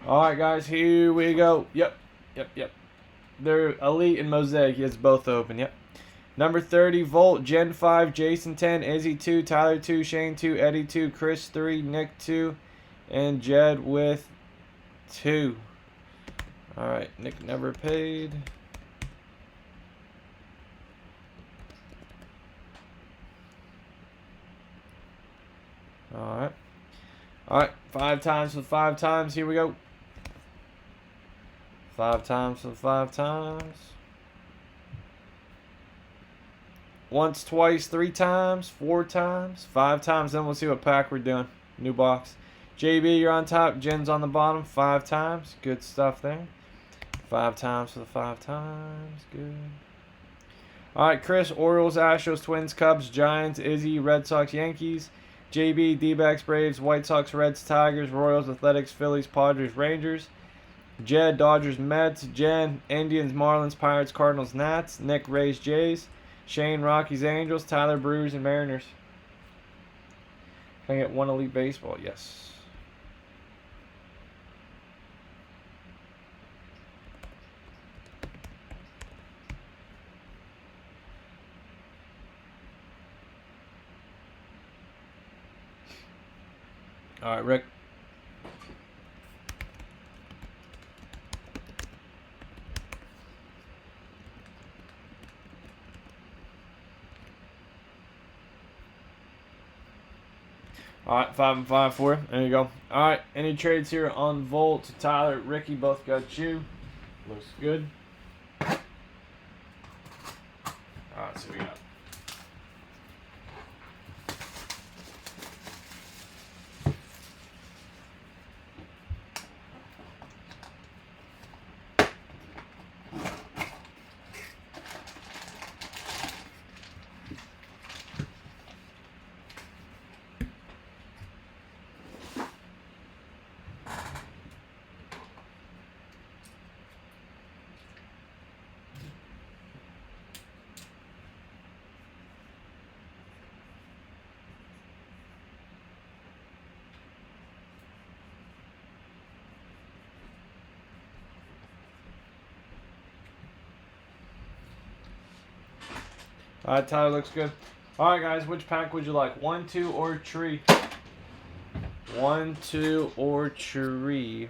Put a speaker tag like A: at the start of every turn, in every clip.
A: All right, guys, here we go. Yep. They're Elite and Mosaic. He has both open. Yep. Number 30, Volt, Gen 5, Jason 10, Izzy 2, Tyler 2, Shane 2, Eddie 2, Chris 3, Nick 2, and Jed with 2. All right, Nick never paid. All right, 5 times for 5 times. Here we go. 5 times for 5 times. Once, twice, 3 times, 4 times, 5 times. Then we'll see what pack we're doing. New box. JB, you're on top. Jen's on the bottom. 5 times. Good stuff there. 5 times for the 5 times. Good. All right, Chris, Orioles, Astros, Twins, Cubs, Giants, Izzy, Red Sox, Yankees, JB, D-backs, Braves, White Sox, Reds, Tigers, Royals, Athletics, Phillies, Padres, Rangers, Jed, Dodgers, Mets, Jen, Indians, Marlins, Pirates, Cardinals, Nats, Nick, Rays, Jays, Shane, Rockies, Angels, Tyler, Brewers, and Mariners. Can I get one Elite Baseball? Yes. All right, Rick. All right, 5 and 5 for you. There you go. All right, any trades here on Volt? Tyler, Ricky, both got you. Looks good. All right, so we got. All right, Tyler, looks good. All right, guys, which pack would you like? 1, 2, or tree? 1, 2, or tree?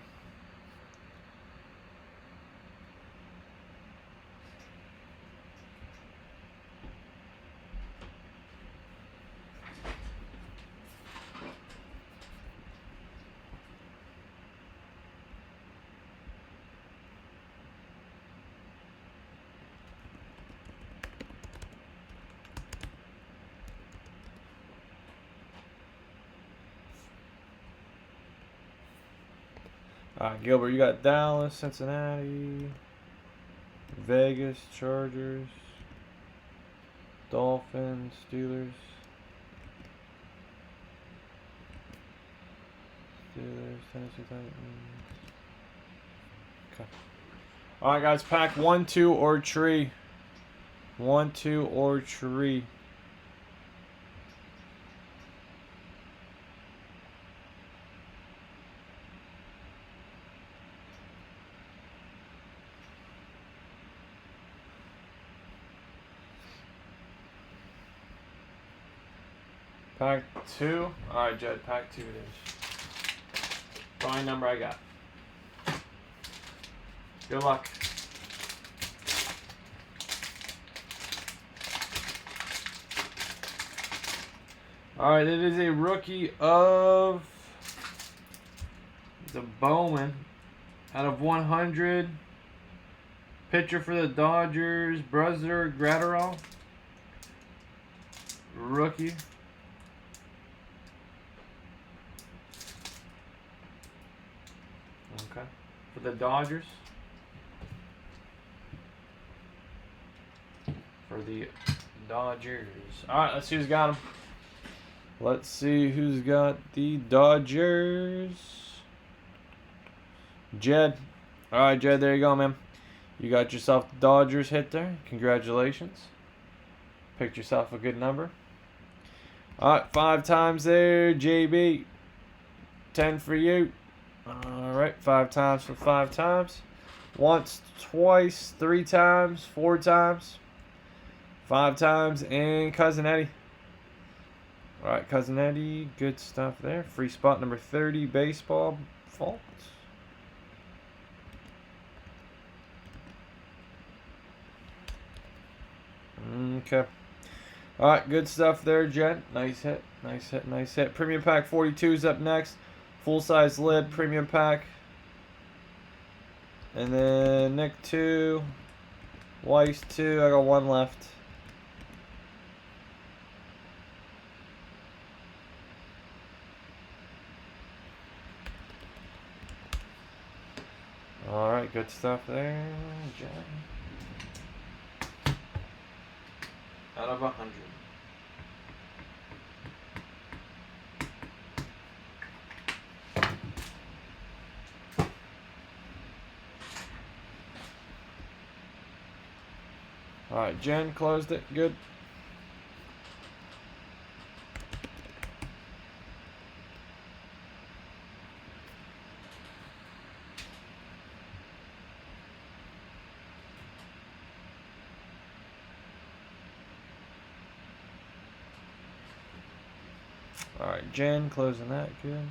A: Gilbert, you got Dallas, Cincinnati, Vegas, Chargers, Dolphins, Steelers, Tennessee Titans. Okay. All right, guys, pack 1, 2, or tree. 1, 2, or tree. Pack 2. Alright, Jed, pack 2 it is. Drawing number I got. Good luck. Alright, it is a rookie of the Bowman out of 100. Pitcher for the Dodgers, Brusder Gratterall. Rookie. Okay. For the Dodgers. For the Dodgers. Alright, let's see who's got them. Let's see who's got the Dodgers. Jed. Alright, Jed, there you go, man. You got yourself the Dodgers hit there. Congratulations. Picked yourself a good number. Alright, 5 times there, JB. 10 for you. All right, 5 times for 5 times. Once, twice, 3 times, 4 times, 5 times, and Cousin Eddie. All right, Cousin Eddie, good stuff there. Free spot number 30, baseball fault. Okay. All right, good stuff there, Jen. Nice hit, nice hit, nice hit. Premium pack 42 is up next. Full size lid, premium pack. And then Nick 2, Weiss 2. I got 1 left. All right, good stuff there, Jen. Out of 100. All right, Jen closed it. Good. All right, Jen closing that. Good.